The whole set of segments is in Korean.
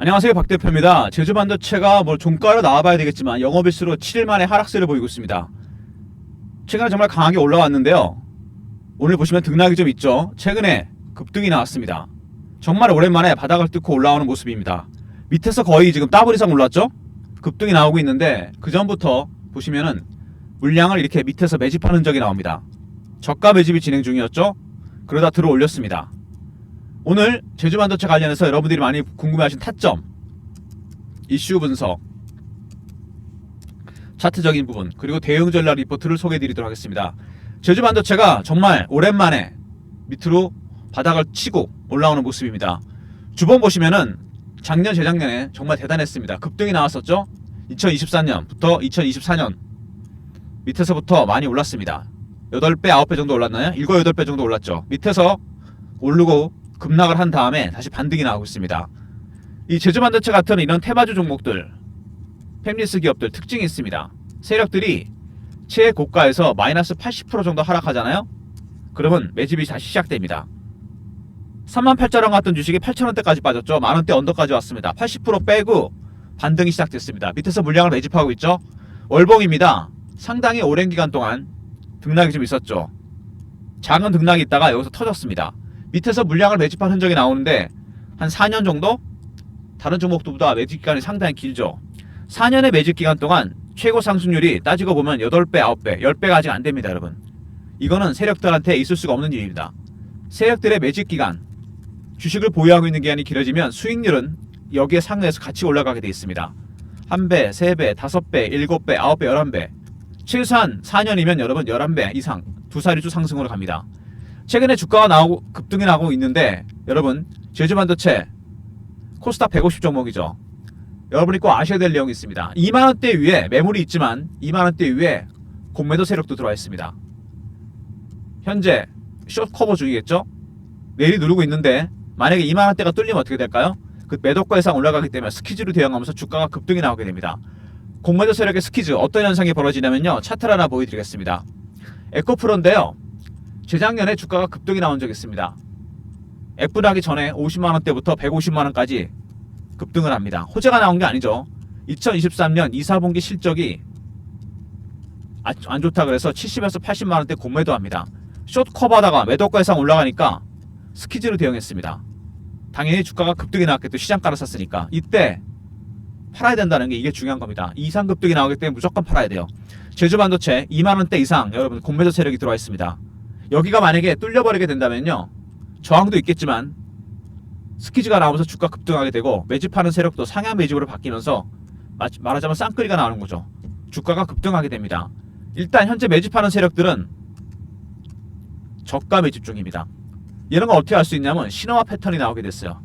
안녕하세요, 박 대표입니다. 제주반도체가 종가로 나와봐야 되겠지만 영업일수로 7일 만에 하락세를 보이고 있습니다. 최근에 정말 강하게 올라왔는데요. 오늘 보시면 등락이 좀 있죠. 최근에 급등이 나왔습니다. 정말 오랜만에 바닥을 뚫고 올라오는 모습입니다. 밑에서 거의 지금 더블 이상 올랐죠. 급등이 나오고 있는데 그 전부터 보시면은 물량을 이렇게 밑에서 매집하는 흔적이 나옵니다. 저가 매집이 진행 중이었죠. 그러다 들어 올렸습니다. 오늘 제주반도체 관련해서 여러분들이 많이 궁금해하신 타점, 이슈 분석, 차트적인 부분, 그리고 대응 전략 리포트를 소개해드리도록 하겠습니다. 제주반도체가 정말 오랜만에 밑으로 바닥을 치고 올라오는 모습입니다. 주봉 보시면은 작년, 재작년에 정말 대단했습니다. 급등이 나왔었죠. 2023년부터 2024년 밑에서부터 많이 올랐습니다. 8배, 9배 정도 올랐나요? 7, 8배 정도 올랐죠. 밑에서 오르고 급락을 한 다음에 다시 반등이 나오고 있습니다. 이 제주반도체 같은 이런 테마주 종목들, 팹리스 기업들 특징이 있습니다. 세력들이 최고가에서 마이너스 80% 정도 하락하잖아요. 그러면 매집이 다시 시작됩니다. 38,000원 같은 주식이 8,000원대까지 빠졌죠. 만원대 언더까지 왔습니다. 80% 빼고 반등이 시작됐습니다. 밑에서 물량을 매집하고 있죠. 월봉입니다. 상당히 오랜 기간 동안 등락이 좀 있었죠. 작은 등락이 있다가 여기서 터졌습니다. 밑에서 물량을 매집한 흔적이 나오는데 한 4년 정도? 다른 종목들보다 매집 기간이 상당히 길죠. 4년의 매집 기간 동안 최고 상승률이 따지고 보면 8배, 9배, 10배가 아직 안 됩니다, 여러분. 이거는 세력들한테 있을 수가 없는 일입니다. 세력들의 매집 기간, 주식을 보유하고 있는 기간이 길어지면 수익률은 여기에 상응해서 같이 올라가게 되어 있습니다. 1배, 3배, 5배, 7배, 9배, 11배. 최소한 4년이면 여러분 11배 이상, 두 자릿수 상승으로 갑니다. 최근에 주가가 나오고 급등이 나오고 있는데 여러분 제주반도체 코스닥 150 종목이죠. 여러분이 꼭 아셔야 될 내용이 있습니다. 2만원대 위에 매물이 있지만 2만원대 위에 공매도 세력도 들어와 있습니다. 현재 숏 커버 중이겠죠. 내리 누르고 있는데 만약에 2만원대가 뚫리면 어떻게 될까요? 그 매도가 이상 올라가기 때문에 스퀴즈로 대응하면서 주가가 급등이 나오게 됩니다. 공매도 세력의 스퀴즈 어떤 현상이 벌어지냐면요, 차트를 하나 보여드리겠습니다. 에코프로인데요, 재작년에 주가가 급등이 나온 적이 있습니다. F나기 전에 50만원대부터 150만원까지 급등을 합니다. 호재가 나온 게 아니죠. 2023년 2, 4분기 실적이 안 좋다 그래서 70에서 80만원대 공매도 합니다. 숏 커버하다가 매도가 이상 올라가니까 스퀴즈로 대응했습니다. 당연히 주가가 급등이 나왔겠죠. 시장가로 샀으니까. 이때 팔아야 된다는 게 이게 중요한 겁니다. 이상 급등이 나오기 때문에 무조건 팔아야 돼요. 제주반도체 2만원대 이상 여러분 공매도 세력이 들어와 있습니다. 여기가 만약에 뚫려버리게 된다면요, 저항도 있겠지만 스퀴즈가 나오면서 주가 급등하게 되고 매집하는 세력도 상향 매집으로 바뀌면서 말하자면 쌍끌이가 나오는 거죠. 주가가 급등하게 됩니다. 일단 현재 매집하는 세력들은 저가 매집 중입니다. 이런 걸 어떻게 알 수 있냐면 신호와 패턴이 나오게 됐어요.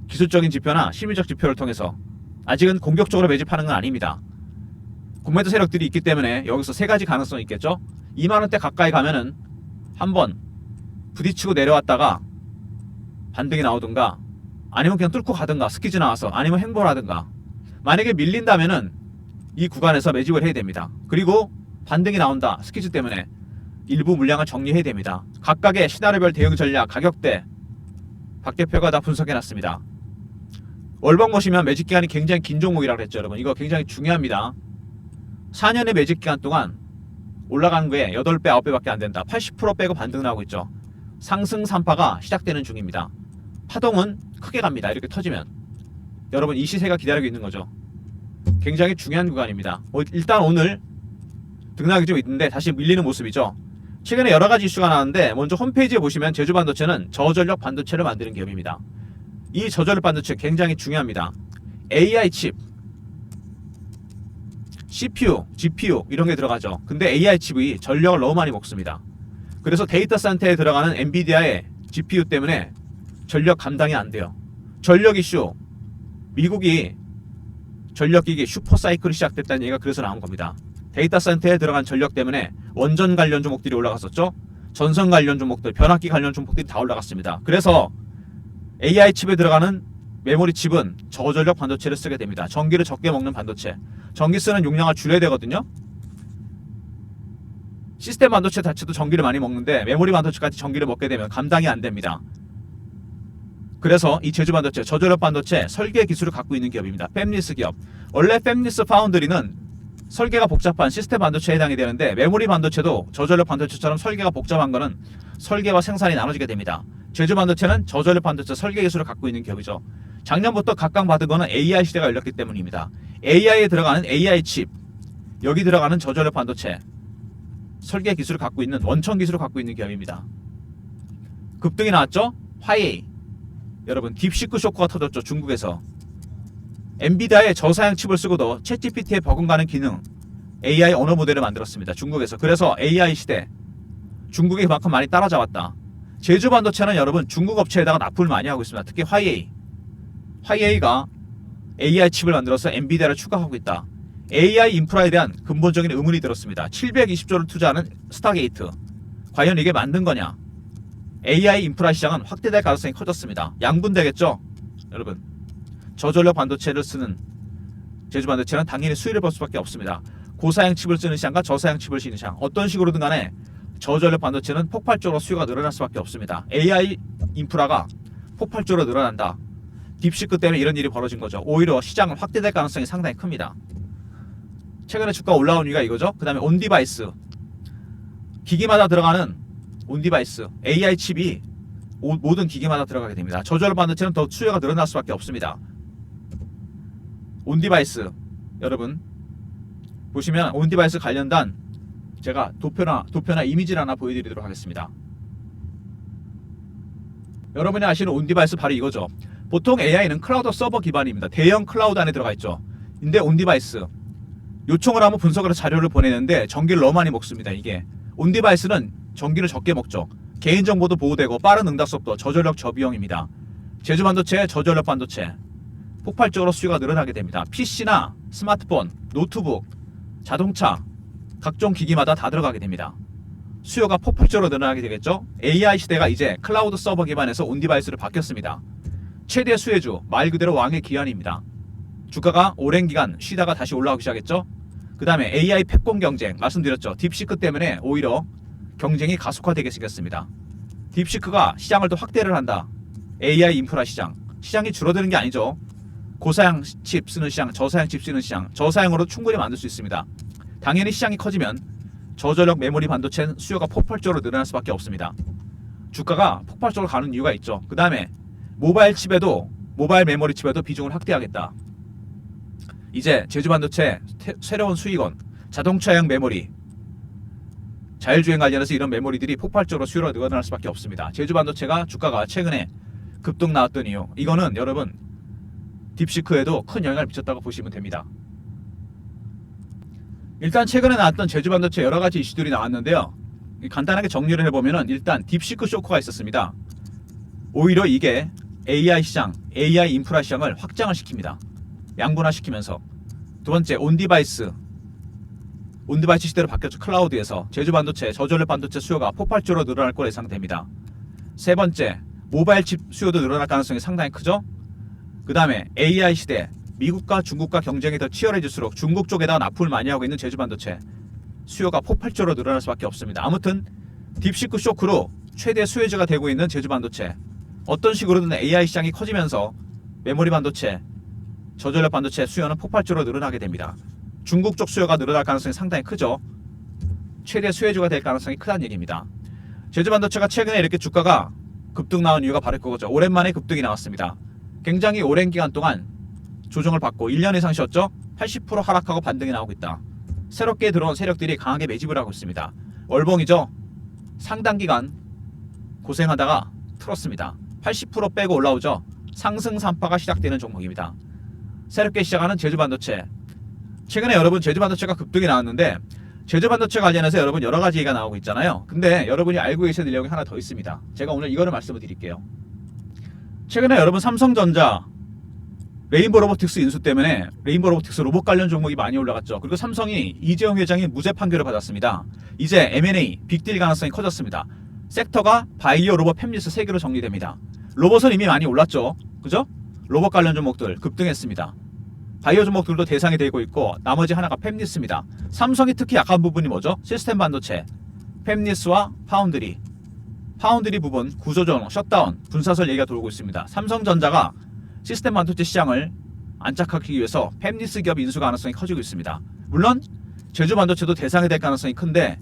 기술적인 지표나 심리적 지표를 통해서. 아직은 공격적으로 매집하는 건 아닙니다. 공매도 세력들이 있기 때문에 여기서 세 가지 가능성이 있겠죠. 2만원대 가까이 가면은 한번 부딪히고 내려왔다가 반등이 나오든가, 아니면 그냥 뚫고 가든가, 스퀴즈 나와서, 아니면 횡보를 하든가. 만약에 밀린다면은 이 구간에서 매집을 해야 됩니다. 그리고 반등이 나온다, 스퀴즈 때문에 일부 물량을 정리해야 됩니다. 각각의 시나리오별 대응 전략, 가격대 박 대표가 다 분석해놨습니다. 월봉 보시면 매집 기간이 굉장히 긴 종목이라고 했죠, 여러분. 이거 굉장히 중요합니다. 4년의 매집 기간 동안 올라가는 거에 8배, 9배밖에 안 된다. 80% 빼고 반등 나오고 있죠. 상승 3파가 시작되는 중입니다. 파동은 크게 갑니다. 이렇게 터지면 여러분 이 시세가 기다리고 있는 거죠. 굉장히 중요한 구간입니다. 일단 오늘 등락이 좀 있는데 다시 밀리는 모습이죠. 최근에 여러 가지 이슈가 나왔는데, 먼저 홈페이지에 보시면 제주반도체는 저전력 반도체를 만드는 기업입니다. 이 저전력 반도체 굉장히 중요합니다. AI 칩, CPU, GPU 이런 게 들어가죠. 근데 AI 칩이 전력을 너무 많이 먹습니다. 그래서 데이터 센터에 들어가는 엔비디아의 GPU 때문에 전력 감당이 안 돼요. 전력 이슈, 미국이 전력기기 슈퍼사이클이 시작됐다는 얘기가 그래서 나온 겁니다. 데이터 센터에 들어간 전력 때문에 원전 관련 종목들이 올라갔었죠. 전선 관련 종목들, 변압기 관련 종목들이 다 올라갔습니다. 그래서 AI 칩에 들어가는 메모리 칩은 저전력 반도체를 쓰게 됩니다. 전기를 적게 먹는 반도체. 전기 쓰는 용량을 줄여야 되거든요. 시스템 반도체 자체도 전기를 많이 먹는데 메모리 반도체까지 전기를 먹게 되면 감당이 안 됩니다. 그래서 이 제주반도체 저전력 반도체 설계 기술을 갖고 있는 기업입니다. 팹리스 기업. 원래 팹리스 파운드리는 설계가 복잡한 시스템 반도체에 해당이 되는데 메모리 반도체도 저전력 반도체처럼 설계가 복잡한 거는 설계와 생산이 나눠지게 됩니다. 제주반도체는 저전력 반도체 설계 기술을 갖고 있는 기업이죠. 작년부터 각광받은 거는 AI 시대가 열렸기 때문입니다. AI에 들어가는 AI 칩, 여기 들어가는 저전력 반도체 설계 기술을 갖고 있는 원천 기술을 갖고 있는 기업입니다. 급등이 나왔죠? 화웨이. 여러분 딥시크 쇼크가 터졌죠. 중국에서. 엔비디아의 저사양 칩을 쓰고도 챗GPT에 버금가는 기능 AI 언어 모델을 만들었습니다. 중국에서. 그래서 AI 시대 중국이 그만큼 많이 따라잡았다. 제주반도체는 여러분 중국 업체에다가 납품을 많이 하고 있습니다. 특히 화웨이. 화웨이가 AI 칩을 만들어서 엔비디아를 추가하고 있다. AI 인프라에 대한 근본적인 의문이 들었습니다. 720조를 투자하는 스타게이트. 과연 이게 만든 거냐? AI 인프라 시장은 확대될 가능성이 커졌습니다. 양분되겠죠? 여러분 저전력 반도체를 쓰는 제주반도체는 당연히 수혜를 볼 수밖에 없습니다. 고사양 칩을 쓰는 시장과 저사양 칩을 쓰는 시장 어떤 식으로든 간에 저전력 반도체는 폭발적으로 수요가 늘어날 수밖에 없습니다. AI 인프라가 폭발적으로 늘어난다. 딥시크 때문에 이런 일이 벌어진 거죠. 오히려 시장은 확대될 가능성이 상당히 큽니다. 최근에 주가 올라온 이유가 이거죠. 그 다음에 온디바이스 기기마다 들어가는 온디바이스 AI 칩이 모든 기기마다 들어가게 됩니다. 저전력 반도체는 더 수요가 늘어날 수밖에 없습니다. 온디바이스 여러분 보시면 온디바이스 관련단 제가 도표나 이미지를 하나 보여드리도록 하겠습니다. 여러분이 아시는 온디바이스 바로 이거죠. 보통 AI는 클라우드 서버 기반입니다. 대형 클라우드 안에 들어가 있죠. 근데 온디바이스 요청을 하면 분석을 해서 자료를 보내는데 전기를 너무 많이 먹습니다. 이게 온디바이스는 전기를 적게 먹죠. 개인정보도 보호되고 빠른 응답 속도, 저전력 저비용입니다. 제주반도체의 저전력 반도체 폭발적으로 수요가 늘어나게 됩니다. PC나 스마트폰, 노트북, 자동차 각종 기기마다 다 들어가게 됩니다. 수요가 폭발적으로 늘어나게 되겠죠. AI 시대가 이제 클라우드 서버 기반에서 온디바이스로 바뀌었습니다. 최대 수혜주 말 그대로 왕의 기한입니다. 주가가 오랜 기간 쉬다가 다시 올라오기 시작했죠. 그 다음에 AI 패권 경쟁 말씀드렸죠. 딥시크 때문에 오히려 경쟁이 가속화되게 생겼습니다. 딥시크가 시장을 더 확대를 한다. AI 인프라 시장이 줄어드는 게 아니죠. 고사양 칩 쓰는 시장, 저사양 칩 쓰는 시장, 저사양으로 충분히 만들 수 있습니다. 당연히 시장이 커지면 저전력 메모리 반도체 수요가 폭발적으로 늘어날 수밖에 없습니다. 주가가 폭발적으로 가는 이유가 있죠. 그 다음에 모바일 메모리 칩에도 비중을 확대하겠다. 이제 제주반도체 새로운 수익원, 자동차용 메모리, 자율주행 관련해서 이런 메모리들이 폭발적으로 수요가 늘어날 수밖에 없습니다. 제주반도체가 주가가 최근에 급등 나왔던 이유, 이거는 여러분 딥시크에도 큰 영향을 미쳤다고 보시면 됩니다. 일단 최근에 나왔던 제주반도체 여러가지 이슈들이 나왔는데요. 간단하게 정리를 해보면 일단 딥시크 쇼크가 있었습니다. 오히려 이게 AI 시장, AI 인프라 시장을 확장을 시킵니다. 양분화시키면서. 두 번째, 온디바이스 시대로 바뀌었죠. 클라우드에서 제주반도체, 저전력 반도체 수요가 폭발적으로 늘어날 거로 예상됩니다. 세 번째, 모바일 칩 수요도 늘어날 가능성이 상당히 크죠. 그 다음에 AI 시대, 미국과 중국과 경쟁이 더 치열해질수록 중국 쪽에다가 납품을 많이 하고 있는 제주반도체 수요가 폭발적으로 늘어날 수밖에 없습니다. 아무튼 딥시크 쇼크로 최대 수혜주가 되고 있는 제주반도체, 어떤 식으로든 AI 시장이 커지면서 메모리 반도체, 저전력 반도체 수요는 폭발적으로 늘어나게 됩니다. 중국 쪽 수요가 늘어날 가능성이 상당히 크죠. 최대 수혜주가 될 가능성이 크다는 얘기입니다. 제주반도체가 최근에 이렇게 주가가 급등 나온 이유가 바로 그거죠. 오랜만에 급등이 나왔습니다. 굉장히 오랜 기간 동안 조정을 받고 1년 이상 쉬었죠. 80% 하락하고 반등이 나오고 있다. 새롭게 들어온 세력들이 강하게 매집을 하고 있습니다. 월봉이죠. 상당 기간 고생하다가 틀었습니다. 80% 빼고 올라오죠. 상승 산파가 시작되는 종목입니다. 새롭게 시작하는 제주반도체. 최근에 여러분 제주반도체가 급등이 나왔는데 제주반도체 관련해서 여러분 여러가지 얘기가 나오고 있잖아요. 근데 여러분이 알고 계셔야 될 내용이 하나 더 있습니다. 제가 오늘 이거를 말씀을 드릴게요. 최근에 여러분 삼성전자 레인보우 로보틱스 인수 때문에 레인보우 로보틱스 로봇 관련 종목이 많이 올라갔죠. 그리고 삼성이 이재용 회장이 무죄 판결을 받았습니다. 이제 M&A 빅딜 가능성이 커졌습니다. 섹터가 바이오, 로봇, 팹리스 3개로 정리됩니다. 로봇은 이미 많이 올랐죠. 그죠? 로봇 관련 종목들 급등했습니다. 바이오 종목들도 대상이 되고 있고 나머지 하나가 팹리스입니다. 삼성이 특히 약한 부분이 뭐죠? 시스템 반도체, 팹리스와 파운드리. 파운드리 부분, 구조조정, 셧다운, 분사설 얘기가 돌고 있습니다. 삼성전자가 시스템 반도체 시장을 안착하기 위해서 팹리스 기업 인수 가능성이 커지고 있습니다. 물론 제주 반도체도 대상이 될 가능성이 큰데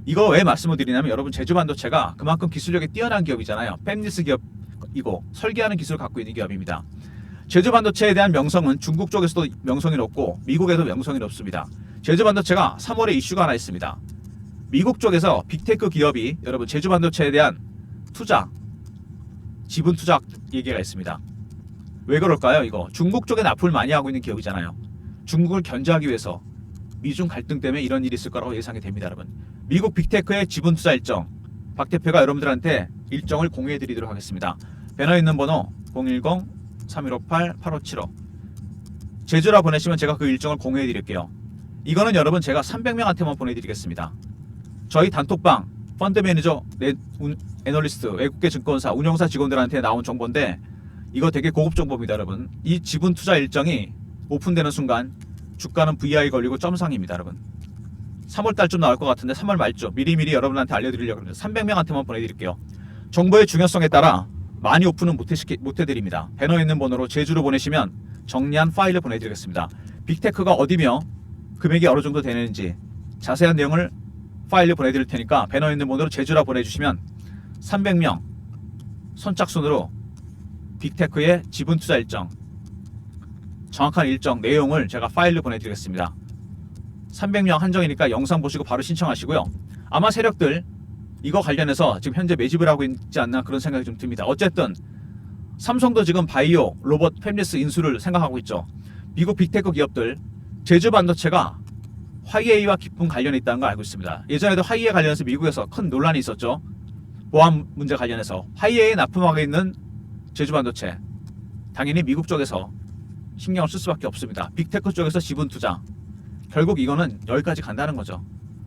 이거 왜 말씀을 드리냐면 여러분 제주 반도체가 그만큼 기술력이 뛰어난 기업이잖아요. 팹리스 기업이고 설계하는 기술을 갖고 있는 기업입니다. 제주 반도체에 대한 명성은 중국 쪽에서도 명성이 높고 미국에도 명성이 높습니다. 제주 반도체가 3월에 이슈가 하나 있습니다. 미국 쪽에서 빅테크 기업이 여러분 제주 반도체에 대한 투자, 지분 투자 얘기가 있습니다. 왜 그럴까요? 이거 중국 쪽에 납품을 많이 하고 있는 기업이잖아요. 중국을 견제하기 위해서 미중 갈등 때문에 이런 일이 있을 거라고 예상이 됩니다. 여러분 미국 빅테크의 지분 투자 일정 박 대표가 여러분들한테 일정을 공유해 드리도록 하겠습니다. 배너에 있는 번호 010-3158-8575 제주라 보내시면 제가 그 일정을 공유해 드릴게요. 이거는 여러분 제가 300명한테만 보내드리겠습니다. 저희 단톡방 펀드 매니저, 애널리스트, 외국계 증권사, 운영사 직원들한테 나온 정보인데 이거 되게 고급 정보입니다. 여러분 이 지분 투자 일정이 오픈되는 순간 주가는 VI 걸리고 점상입니다. 여러분 3월달쯤 나올 것 같은데 3월 말쯤 미리미리 여러분한테 알려드리려고 합니다. 300명한테만 보내드릴게요. 정보의 중요성에 따라 많이 오픈은 못해드립니다. 배너에 있는 번호로 제주로 보내시면 정리한 파일을 보내드리겠습니다. 빅테크가 어디며 금액이 어느 정도 되는지 자세한 내용을 파일을 보내드릴 테니까 배너에 있는 번호로 제주라 보내주시면 300명 선착순으로 빅테크의 지분 투자 일정 정확한 일정 내용을 제가 파일로 보내드리겠습니다. 300명 한정이니까 영상 보시고 바로 신청하시고요. 아마 세력들 이거 관련해서 지금 현재 매집을 하고 있지 않나 그런 생각이 좀 듭니다. 어쨌든 삼성도 지금 바이오, 로봇, 팹리스 인수를 생각하고 있죠. 미국 빅테크 기업들 제주 반도체가 화이에이와 깊은 관련이 있다는 걸 알고 있습니다. 예전에도 화이에이 관련해서 미국에서 큰 논란이 있었죠. 보안 문제 관련해서 화이에이에 납품하고 있는 제주 반도체 당연히 미국 쪽에서 신경을 쓸 수밖에 없습니다. 빅테크 쪽에서 지분 투자 결국 이거는 여기까지 간다는 거죠.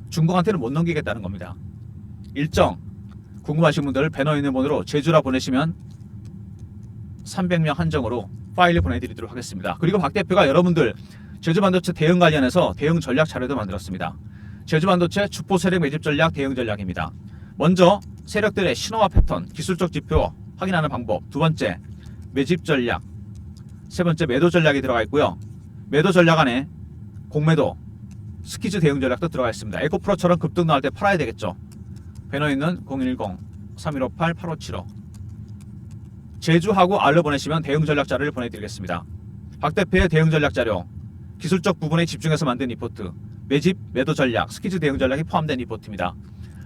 중국한테는 못 넘기겠다는 겁니다. 일정 궁금하신 분들 배너에 있는 번호로 제주라 보내시면 300명 한정으로 파일을 보내드리도록 하겠습니다. 그리고 박 대표가 여러분들 제주반도체 대응 관련해서 대응 전략 자료도 만들었습니다. 제주반도체 주포 세력 매집 전략 대응 전략입니다. 먼저 세력들의 신호와 패턴, 기술적 지표 확인하는 방법. 두 번째 매집 전략. 세 번째 매도 전략이 들어가 있고요. 매도 전략 안에 공매도, 스키즈 대응 전략도 들어가 있습니다. 에코프로처럼 급등 나올 때 팔아야 되겠죠. 배너에 있는 010-3158-8575 제주하고 알로 보내시면 대응 전략 자료를 보내드리겠습니다. 박 대표의 대응 전략 자료 기술적 부분에 집중해서 만든 리포트, 매집, 매도 전략, 스키즈 대응 전략이 포함된 리포트입니다.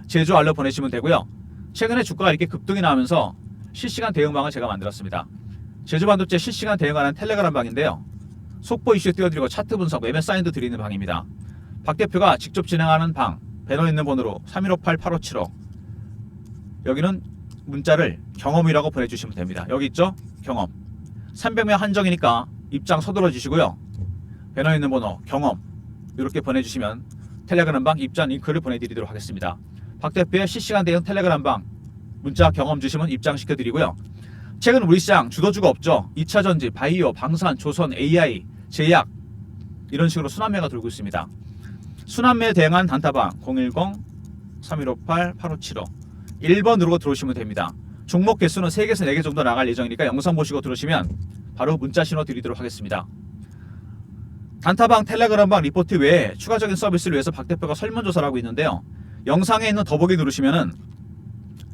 제주 알로 보내시면 되고요. 최근에 주가가 이렇게 급등이 나오면서 실시간 대응방을 제가 만들었습니다. 제주 반도체 실시간 대응하는 텔레그램 방인데요. 속보 이슈 띄워드리고 차트 분석, 매매 사인도 드리는 방입니다. 박 대표가 직접 진행하는 방, 배너에 있는 번호로 3158-8575 여기는 문자를 경험이라고 보내주시면 됩니다. 여기 있죠? 경험 300명 한정이니까 입장 서둘러 주시고요. 배너에 있는 번호 경험 이렇게 보내주시면 텔레그램 방 입장 링크를 보내드리도록 하겠습니다. 박 대표의 실시간 대응 텔레그램 방 문자 경험 주시면 입장시켜 드리고요. 최근 우리 시장 주도주가 없죠. 2차전지, 바이오, 방산, 조선, AI, 제약 이런 식으로 순환매가 돌고 있습니다. 순환매에 대응한 단타방 010-3158-8575 1번 누르고 들어오시면 됩니다. 종목 개수는 3개에서 4개 정도 나갈 예정이니까 영상 보시고 들어오시면 바로 문자 신호 드리도록 하겠습니다. 단타방, 텔레그램방 리포트 외에 추가적인 서비스를 위해서 박 대표가 설문조사를 하고 있는데요. 영상에 있는 더보기 누르시면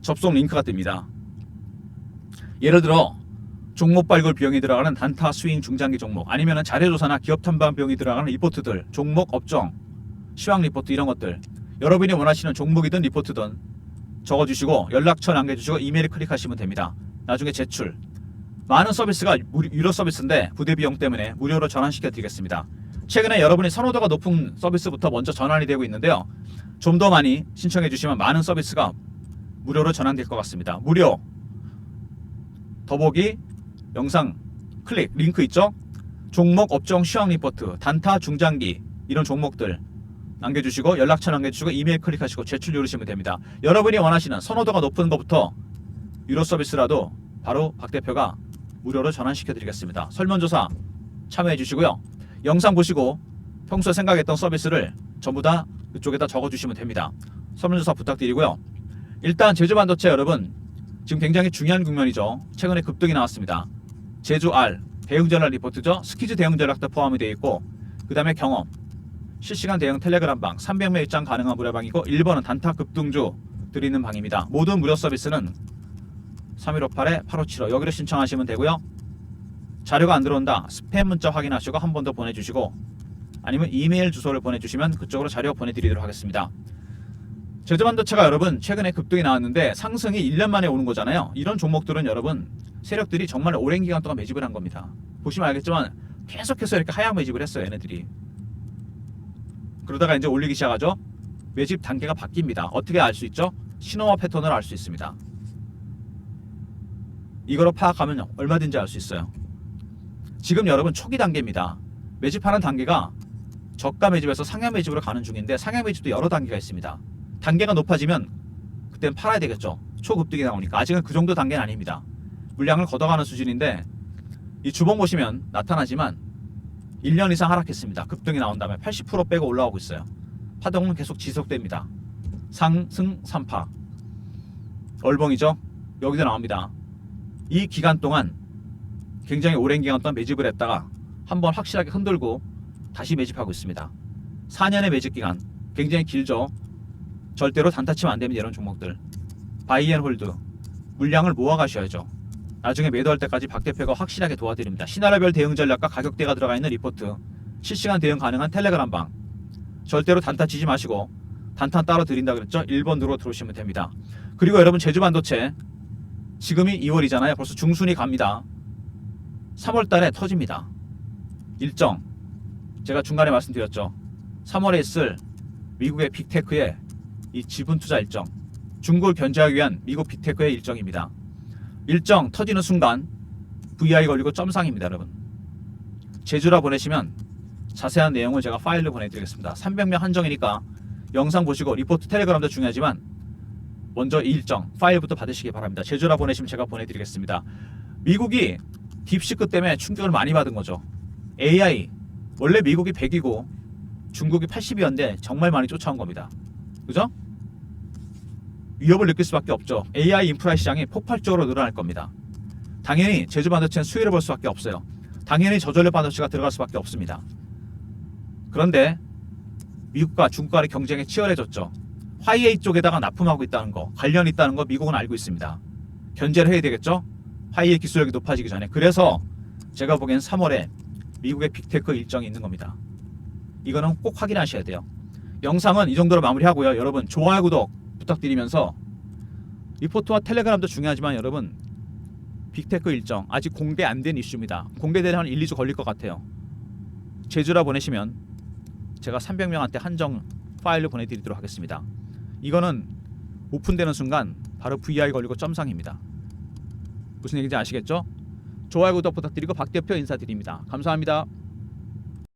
접속 링크가 뜹니다. 예를 들어 종목 발굴 비용이 들어가는 단타 스윙 중장기 종목 아니면 자료조사나 기업 탐방 비용이 들어가는 리포트들 종목 업종 시황 리포트 이런 것들 여러분이 원하시는 종목이든 리포트든 적어주시고 연락처 남겨주시고 이메일 클릭하시면 됩니다. 나중에 제출 많은 서비스가 유료 서비스인데 부대 비용 때문에 무료로 전환시켜 드리겠습니다. 최근에 여러분이 선호도가 높은 서비스부터 먼저 전환이 되고 있는데요. 좀 더 많이 신청해 주시면 많은 서비스가 무료로 전환될 것 같습니다. 무료 더보기 영상 클릭 링크 있죠? 종목 업종 시황 리포트 단타 중장기 이런 종목들 남겨주시고 연락처 남겨주시고 이메일 클릭하시고 제출 누르시면 됩니다. 여러분이 원하시는 선호도가 높은 것부터 유료 서비스라도 바로 박 대표가 무료로 전환시켜 드리겠습니다. 설문조사 참여해 주시고요. 영상 보시고 평소에 생각했던 서비스를 전부 다 이쪽에다 적어주시면 됩니다. 설문조사 부탁드리고요. 일단 제주반도체 여러분 지금 굉장히 중요한 국면이죠. 최근에 급등이 나왔습니다. 제주 R 대응전략 리포트죠. 스키즈 대응전략도 포함이 되어 있고 그 다음에 경험 실시간 대응 텔레그램방 300명 입장 가능한 무료방이고 1번은 단타 급등주 드리는 방입니다. 모든 무료 서비스는 3158-8575 여기로 신청하시면 되고요. 자료가 안 들어온다 스팸 문자 확인하시고 한 번 더 보내주시고 아니면 이메일 주소를 보내주시면 그쪽으로 자료 보내드리도록 하겠습니다. 제주반도체가 여러분 최근에 급등이 나왔는데 상승이 1년 만에 오는 거잖아요. 이런 종목들은 여러분 세력들이 정말 오랜 기간 동안 매집을 한 겁니다. 보시면 알겠지만 계속해서 이렇게 하향 매집을 했어요. 얘네들이. 그러다가 이제 올리기 시작하죠. 매집 단계가 바뀝니다. 어떻게 알 수 있죠? 신호와 패턴을 알 수 있습니다. 이거로 파악하면 얼마든지 알 수 있어요. 지금 여러분 초기 단계입니다. 매집하는 단계가 저가 매집에서 상향 매집으로 가는 중인데 상향 매집도 여러 단계가 있습니다. 단계가 높아지면 그때는 팔아야 되겠죠. 초급등이 나오니까. 아직은 그 정도 단계는 아닙니다. 물량을 걷어가는 수준인데 이 주봉 보시면 나타나지만 1년 이상 하락했습니다. 급등이 나온 다음에 80% 빼고 올라오고 있어요. 파동은 계속 지속됩니다. 상승 3파 얼벙이죠. 여기도 나옵니다. 이 기간 동안 굉장히 오랜 기간 동안 매집을 했다가 한번 확실하게 흔들고 다시 매집하고 있습니다. 4년의 매집 기간 굉장히 길죠. 절대로 단타치면 안 됩니다. 이런 종목들 바이앤홀드 물량을 모아 가셔야죠. 나중에 매도할 때까지 박 대표가 확실하게 도와드립니다. 신하라별 대응 전략과 가격대가 들어가 있는 리포트 실시간 대응 가능한 텔레그램방 절대로 단타 치지 마시고 단타 따로 드린다 그랬죠. 1번으로 들어오시면 됩니다. 그리고 여러분 제주반도체 지금이 2월이잖아요. 벌써 중순이 갑니다. 3월 달에 터집니다. 일정 제가 중간에 말씀드렸죠. 3월에 있을 미국의 빅테크의 이 지분 투자 일정 중국을 견제하기 위한 미국 빅테크의 일정입니다. 일정 터지는 순간 VI 걸리고 점상입니다. 여러분 제주라 보내시면 자세한 내용을 제가 파일로 보내드리겠습니다. 300명 한정이니까 영상 보시고 리포트 텔레그램도 중요하지만 먼저 이 일정 파일부터 받으시기 바랍니다. 제주라 보내시면 제가 보내드리겠습니다. 미국이 딥시크 때문에 충격을 많이 받은 거죠. AI 원래 미국이 100이고 중국이 80이었는데 정말 많이 쫓아온 겁니다. 그죠? 위협을 느낄 수밖에 없죠. AI 인프라 시장이 폭발적으로 늘어날 겁니다. 당연히 제주반도체는 수혜를 볼 수밖에 없어요. 당연히 저전력 반도체가 들어갈 수밖에 없습니다. 그런데 미국과 중국 간의 경쟁이 치열해졌죠. 화이에이 쪽에다가 납품하고 있다는 거, 관련이 있다는 거 미국은 알고 있습니다. 견제를 해야 되겠죠? 화이에이 기술력이 높아지기 전에. 그래서 제가 보기엔 3월에 미국의 빅테크 일정이 있는 겁니다. 이거는 꼭 확인하셔야 돼요. 영상은 이 정도로 마무리하고요. 여러분 좋아요, 구독 부탁드리면서 리포트와 텔레그램도 중요하지만 여러분 빅테크 일정 아직 공개 안 된 이슈입니다. 공개되면 한 1, 2주 걸릴 것 같아요. 제주라 보내시면 제가 300명한테 한정 파일로 보내드리도록 하겠습니다. 이거는 오픈되는 순간 바로 VI 걸리고 점상입니다. 무슨 얘기인지 아시겠죠? 좋아요, 구독 부탁드리고 박 대표 인사드립니다. 감사합니다.